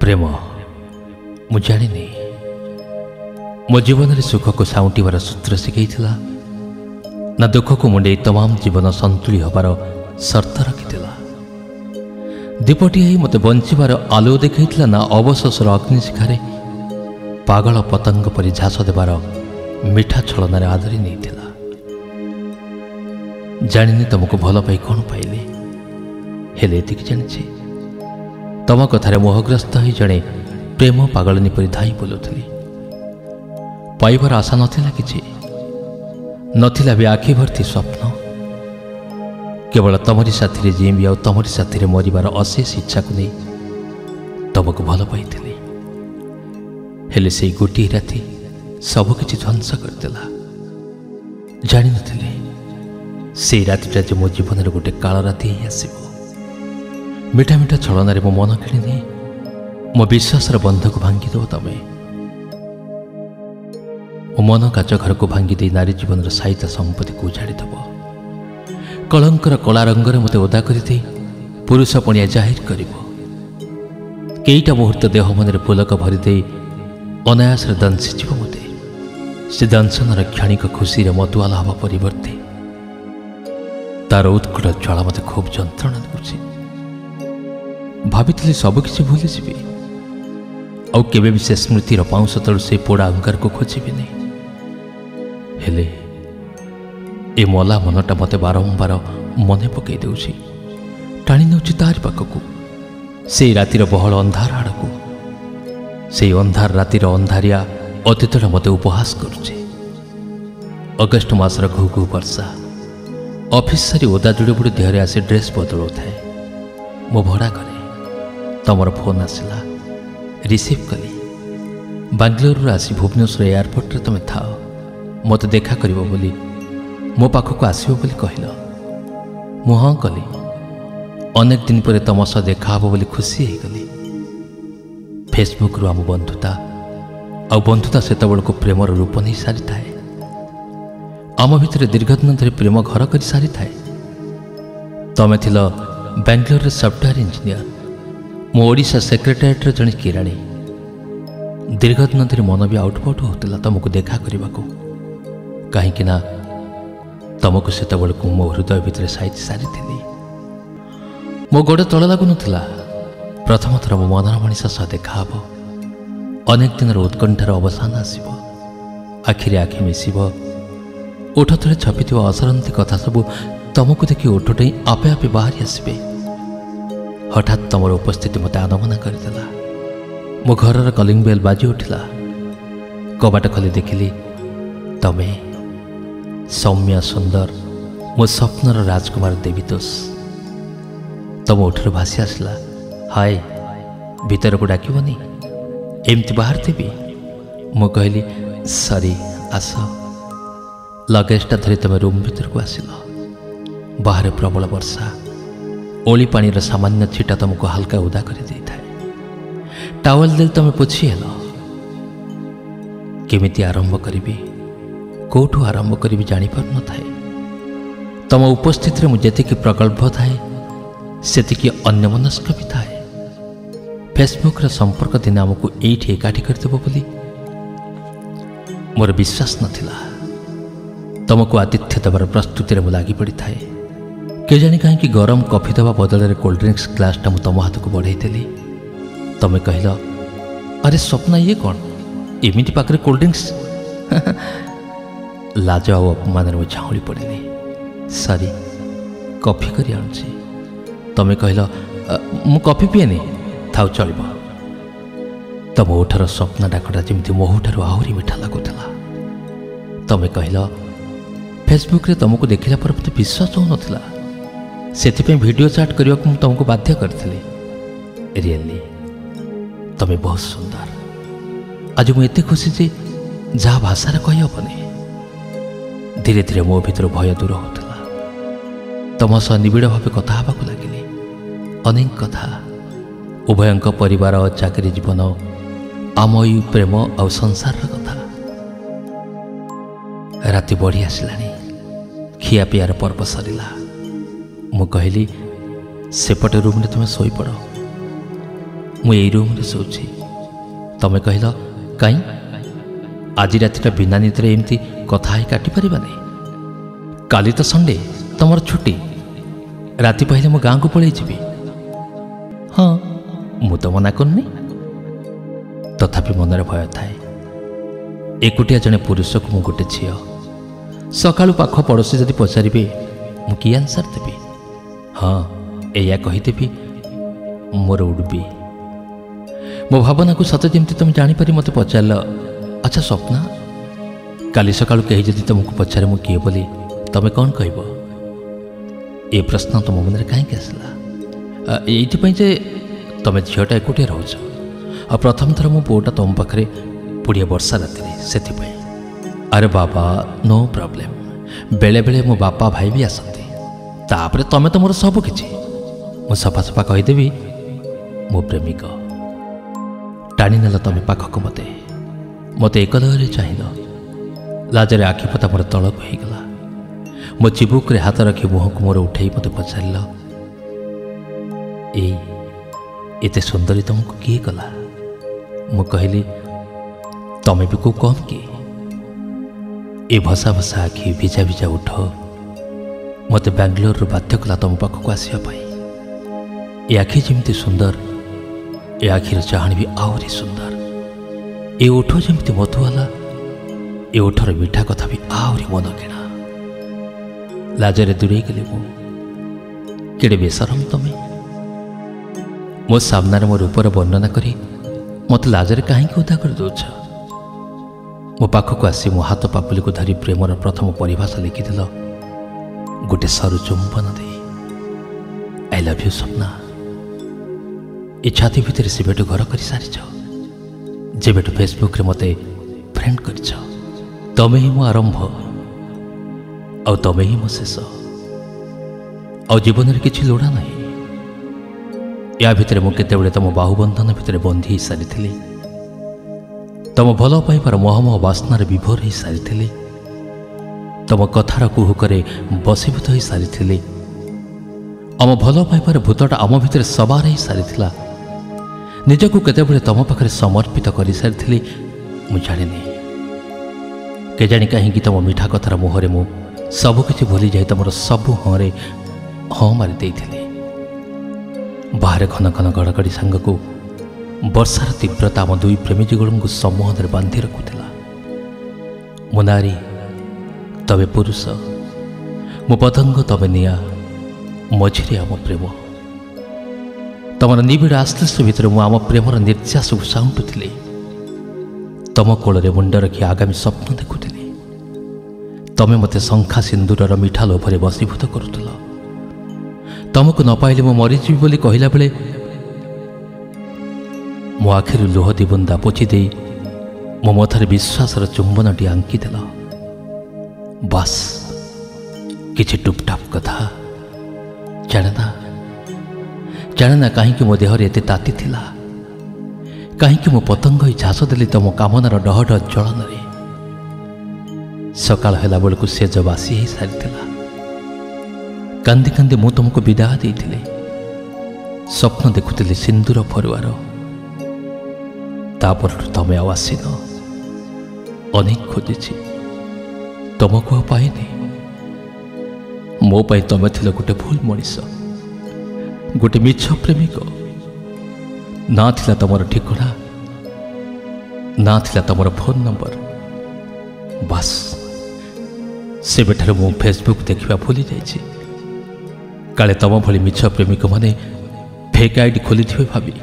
प्रेम मु जानी मो जीवन रे सुख को साउंटीबार सूत्र शिखैथिला ना दुख को मुंडे तमाम जीवन संतुली हबार शर्त रखिथिला। दीपटी ही मते बंचिबार आलो देखैथिला ना अवशोषर अग्निशिखारे पागल पतंग परि झास देबार मिठा छलनारे आदरी नैथिला। जानिनी तुमको भल पाई कौन पाइली हेले एतिक जानिछि तम कथारे मोहग्रस्त होई जणे प्रेम पागलनी परि धाई बोलुथली। पाइबार आशा नथिला किछि नथिला भी आखि भर्ती स्वप्न केवल तमरी साथी रे जीवी आ तमरी साथी रे मरिबार अशेष इच्छा को नहीं तुमको भल पाइथिली। हेले से गोटी राति सबकिछि ध्वंस करदेला। जानि नथिली से रातिटा जे मो जीवन रे गोटे काल राति आसीबो। मिठा मिठा छलनारे मो मन किणी नहीं मो विश्वासर बंधक भांगी दो तमे। मो मन काच घर को भांगी दे नारी जीवन साहित्य संपत्ति को उजाड़ी दब। कलंकर कला रंगर मते ओदा करी दे पुरुष पणिया जाहिर करिवो। केईटा मुहूर्त देह मन पुलक भरी दे अनायास दंशी जीव मते से दंशनर क्षणिक खुशी रे मतुआला हवा परिवर्ते तार उत्कट ज्वाला मते खूब जंत्रणा देउछि। भाविथिली सबकिछि भूली जीवी आउ केबे भी से स्मृतिर पाउंस तल से पोड़ा अंगार को खोजिबि नहीं। हेले ए मला मनटा मते बारंबार मने पकई देउछि टाणी नेउछि तारि पाखकु से रातिर बहल अंधार आड़कु। से अंधार रातिर अंधारिया अतीतटा मते उपहास करुछि। अगस्ट मासर घु घु वर्षा ऑफिस सारी ओदा जुड़ी बुड़ी देहरे आसी ड्रेस बदलौ थाए। मो भड़ा करे तमर फोन आसिला रिसीव कली। बांग्लोर आसी भुवनेश्वर एयरपोर्ट रे तमे थाओ मत देखा करिवो बोली मो पाखक आसिबो बोली कहिल। मु हाँ कली। अनेक दिन पर तम सह देखा हबो बोली खुशी हे गली। फेसबुक रु आम बंधुता आ बंधुता सेतबेल को प्रेमर रूप नहीं सारी थाए। आम भितर दीर्घ दिन धरी प्रेम घर कर सारी थाए। तमे थिल बांग्लोर रे सॉफ्टवेयर इंजीनियर मो ओडिशा सेक्रेटेरिएट रे जणी किराणी। दीर्घ दिन धरी मन भी आउटपुट होता तुमको देखा करने को कहीं ना तुमको से मो हृदय भितर साइज सारी थी। मो गोड़ तल लगुन प्रथम थर मो मनर मनीष सह देखा अनेक दिन उत्कंठार अवसान आसब। आखिरे आखि मिसिब ओठ तले छपि असरंती कथा सब तुमको देखि ओठटे आपे आपे बाहरी आसबे। हठात तुम उपस्थिति मत आनमना करदेला। मो घर कलिंग बेल बाजी उठिला। कबाट खोली देखिली तमे सौम्य सुंदर मो स्वप्नर राजकुमार देवीतोष। तुम ओठर भासी आसला हाय भीतर को डाकबनी एमती बाहर थी। मु कहली सरी आस। लगेजटा धरी तुम रूम भीतर को आसिल। बाहर प्रबल वर्षा ओली पानी सामान्य छिटा तुमको हल्का उदा कर दे थाए। टावल दे तुम पोछि हेल केमिति आरंभ करी कोठू आरंभ करी जानी पार न थाए। तुम उपस्थित मु जेतिकी प्रगल्भ थाए सेतिकी अन्यमनस्क भी थाए। फेसबुक संपर्क दिन आमको एठी एकाठी करदेव बोली मोर विश्वास नथिला। तुमको आतिथ्य देवार प्रस्तुति मु लगी पड़ी थाए। केजाणी कहीं गरम कॉफी दवा बदल कोल्ड ड्रिंक्स ग्लासटा मु तुम हाथ को बढ़ई देली। तमें कहल अरे स्वप्न ये कौन एमती पाखे कोल्ड ड्रिंक्स। लाज आ अपमान में झाऊली पड़े सरी कॉफी कर आनुची। तमें कहल मु कॉफी पीएनी थाउ चलो। तम ओठर स्वप्न डाकटा जमी मोहूठार आहरी मिठा लगुला। तमें कहल फेसबुक रे तुमको देखला पर मत विश्वास हो नथिला सेथिपे वीडियो चैट करने को तुमको बाध्य करथिली। रियली तमे बहुत सुंदर। आज मु एते खुशी जे जहाँ भाषा कही हेनी। धीरे धीरे मो भीतर भय दूर होता। तुम सह निबिड़ भाव कथा हाँक लगिली। अनेक कथा उभयंक परिवार चाकरी जीवन आमयी प्रेम आ संसार कथा। राति बढ़ी आसलानी खिया पियार पर्व सरिला। मु कहली सेपटे रूम रे तुम शोई पड़ ମୁଁ ଏଇ ରୁମ୍ରେ ଶୋଉଛି। ତମେ କହିଲ କାଇଁ ଆଜି ରାତିଟା ବିନା ନିଦରେ ଏମିତି କଥା ହେଇ କାଟିପାରିବାନି? କାଲି ତ ସଣ୍ଡେ, ତମର ଛୁଟି। ରାତି ପାହିଲେ ମୁଁ ଗାଁକୁ ପଳେଇ ଯିବି। ହଁ, ମୁଁ ତ ମନା କରୁନି। ତଥାପି ମନରେ ଭୟ ଥାଏ। ଏକୁଟିଆ ଜଣେ ପୁରୁଷକୁ ମୁଁ ଗୋଟେ ଝିଅ। ସକାଳୁ ପାଖ ପଡ଼ୋଶୀ ଯଦି ପଚାରିବେ ମୁଁ କି ଆନ୍ସର ଦେବି? ହଁ, ଏଇଆ କହିଦେବି, ମୋର ଉଡ଼ବି। ମୋ ଭାବନାକୁ ସତେ ଯେମିତି ତୁମେ ଜାଣିପାରି ମୋତେ ପଚାରିଲ, ଆଚ୍ଛା ସ୍ୱପ୍ନା, କାଲି ସକାଳୁ କେହି ଯଦି ତୁମକୁ ପଚାରେ ମୁଁ କିଏ ବୋଲି, ତମେ କ'ଣ କହିବ? ଏ ପ୍ରଶ୍ନ ତୁମ ମନରେ କାହିଁକି ଆସିଲା? ଏଇଥିପାଇଁ ଯେ ତମେ ଝିଅଟା ଏକୁଟିଆ ରହୁଛ, ଆଉ ପ୍ରଥମ ଥର ମୋ ପୁଅଟା ତୁମ ପାଖରେ ପୁଡ଼ିଆ ବର୍ଷା ରାତିରେ, ସେଥିପାଇଁ। ଆରେ ବାବା, ନୋ ପ୍ରୋବ୍ଲେମ୍। ବେଳେବେଳେ ମୋ ବାପା ଭାଇ ବି ଆସନ୍ତି। ତାପରେ ତମେ ତ ମୋର ସବୁ କିଛି। ମୁଁ ସଫା ସଫା କହିଦେବି, ମୋ ପ୍ରେମିକ। ଟାଣିନେଲ ତମେ ପାଖକୁ ମୋତେ ଏକଲୟରେ ଚାହିଁଲ। ଲାଜରେ ଆଖିପତା ମୋର ତଳକୁ ହେଇଗଲା। ମୋ ଚିବୁକରେ ହାତ ରଖି ମୁହଁକୁ ମୋର ଉଠେଇ ମୋତେ ପଚାରିଲ, ଏତେ ସୁନ୍ଦରୀ ତମକୁ କିଏ କଲା? ମୁଁ କହିଲି, ତମେ ବି କୋଉ କମ୍ କି? ଏ ଭସା ଭସା ଆଖି, ଭିଜା ଭିଜା ଉଠ ମୋତେ ବାଙ୍ଗାଲୋରରୁ ବାଧ୍ୟ କଲା ତମ ପାଖକୁ ଆସିବା ପାଇଁ। ଏ ଆଖି ଯେମିତି ସୁନ୍ଦର, ଏ ଆଖିର ଚାହାଣୀ ବି ଆହୁରି ସୁନ୍ଦର। ଏ ଓଠ ଯେମିତି ମଧୁଆଲା, ଏ ଓଠର ମିଠା କଥା ବି ଆହୁରି ମନ କିଣା। ଲାଜରେ ଦୂରେଇ ଗଲି ମୁଁ। କେଡ଼େ ବେସରମ ତମେ! ମୋ ସାମ୍ନାରେ ମୋ ରୂପର ବର୍ଣ୍ଣନା କରି ମୋତେ ଲାଜରେ କାହିଁକି ଉଦା କରିଦେଉଛ? ମୋ ପାଖକୁ ଆସି ମୋ ହାତ ପାପୁଲିକୁ ଧରି ପ୍ରେମର ପ୍ରଥମ ପରିଭାଷା ଲେଖିଦେଲ ଗୋଟେ ସରୁ ଚୁମ୍ବନ ଦେଇ। I love you Swapna. ଏ ଛାତି ଭିତରେ ସେବେଠୁ ଘର କରିସାରିଛ, ଯେବେଠୁ ଫେସବୁକ୍ରେ ମୋତେ ଫ୍ରେଣ୍ଡ କରିଛ। ତମେ ହିଁ ମୋ ଆରମ୍ଭ, ଆଉ ତମେ ହିଁ ମୋ ଶେଷ। ଆଉ ଜୀବନରେ କିଛି ଲୋଡ଼ା ନାହିଁ। ୟା ଭିତରେ ମୁଁ କେତେବେଳେ ତମ ବାହୁବନ୍ଧନ ଭିତରେ ବନ୍ଧି ହେଇସାରିଥିଲି। ତମ ଭଲ ପାଇବାର ମହମହ ବାସ୍ନାରେ ବିଭୋର ହେଇସାରିଥିଲି। ତମ କଥାର କୁହୁକରେ ବଶୀଭୂତ ହେଇସାରିଥିଲି। ଆମ ଭଲ ପାଇବାର ଭୂତଟା ଆମ ଭିତରେ ସବାର ହେଇସାରିଥିଲା। ନିଜକୁ କେତେବେଳେ ତମ ପାଖରେ ସମର୍ପିତ କରିସାରିଥିଲି ମୁଁ ଜାଣିନି। କେଜାଣି କାହିଁକି ତମ ମିଠା କଥାର ମୁହଁରେ ମୁଁ ସବୁକିଛି ଭୁଲିଯାଇ ତମର ସବୁ ହଁରେ ହଁ ମାରି ଦେଇଥିଲି। ବାହାରେ ଘନ ଘନ ଘଡ଼ଘଡ଼ି ସାଙ୍ଗକୁ ବର୍ଷାର ତୀବ୍ରତା ଆମ ଦୁଇ ପ୍ରେମୀ ଯୁଗଳଙ୍କୁ ସମ୍ମୋହନରେ ବାନ୍ଧି ରଖୁଥିଲା। ମୋ ନାରୀ ତବେ ପୁରୁଷ, ମୋ ପତଙ୍ଗ ତବେ ନିଆଁ, ମଝିରେ ଆମ ପ୍ରେମ। ତମର ନିବିଡ଼ ଆଶ୍ଲେଷ ଭିତରେ ମୁଁ ଆମ ପ୍ରେମର ନିର୍ଯାସକୁ ସାଉଁଟୁଥିଲି। ତମ କୋଳରେ ମୁଣ୍ଡ ରଖି ଆଗାମୀ ସ୍ୱପ୍ନ ଦେଖୁଥିଲି। ତମେ ମୋତେ ଶଙ୍ଖା ସିନ୍ଦୁରର ମିଠା ଲୋଭରେ ବଶୀଭୂତ କରୁଥିଲ। ତମକୁ ନ ପାଇଲେ ମୁଁ ମରିଯିବି ବୋଲି କହିଲା ବେଳେ ମୋ ଆଖିରୁ ଲୁହ ଦିବୁନ୍ଦା ପୋଛି ଦେଇ ମୋ ମଥାରେ ବିଶ୍ୱାସର ଚୁମ୍ବନଟି ଆଙ୍କିଦେଲ। ବାସ୍, କିଛି ଟୁପଟାପ କଥା। ଜାଣେ ନା କାହିଁକି ମୋ ଦେହରେ ଏତେ ତାତି ଥିଲା? କାହିଁକି ମୁଁ ପତଙ୍ଗ ହୋଇ ଝାସ ଦେଲି ତମ କାମନାର ଡହ ଡହ ଜ୍ୱଳନରେ? ସକାଳ ହେଲା ବେଳକୁ ସେଜ ବାସି ହେଇସାରିଥିଲା। କାନ୍ଦି କାନ୍ଦି ମୁଁ ତୁମକୁ ବିଦାୟ ଦେଇଥିଲି। ସ୍ୱପ୍ନ ଦେଖୁଥିଲି ସିନ୍ଦୁର ଫରୁଆର। ତାପରଠୁ ତମେ ଆଉ ଆସିନ। ଅନେକ ଖୋଜିଛି, ତମକୁ ଆଉ ପାଇନି। ମୋ ପାଇଁ ତମେ ଥିଲ ଗୋଟେ ଭୁଲ ମଣିଷ, ଗୋଟେ ମିଛ ପ୍ରେମିକ। ନା ଥିଲା ତମର ଠିକଣା, ନା ଥିଲା ତମର ଫୋନ ନମ୍ବର। ବାସ୍, ସେବେଠାରୁ ମୁଁ ଫେସବୁକ୍ ଦେଖିବା ଭୁଲି ଯାଇଛି। କାଳେ ତମ ଭଳି ମିଛ ପ୍ରେମିକମାନେ ଫେକ୍ ଆଇଡି ଖୋଲିଥିବେ ଭାବି।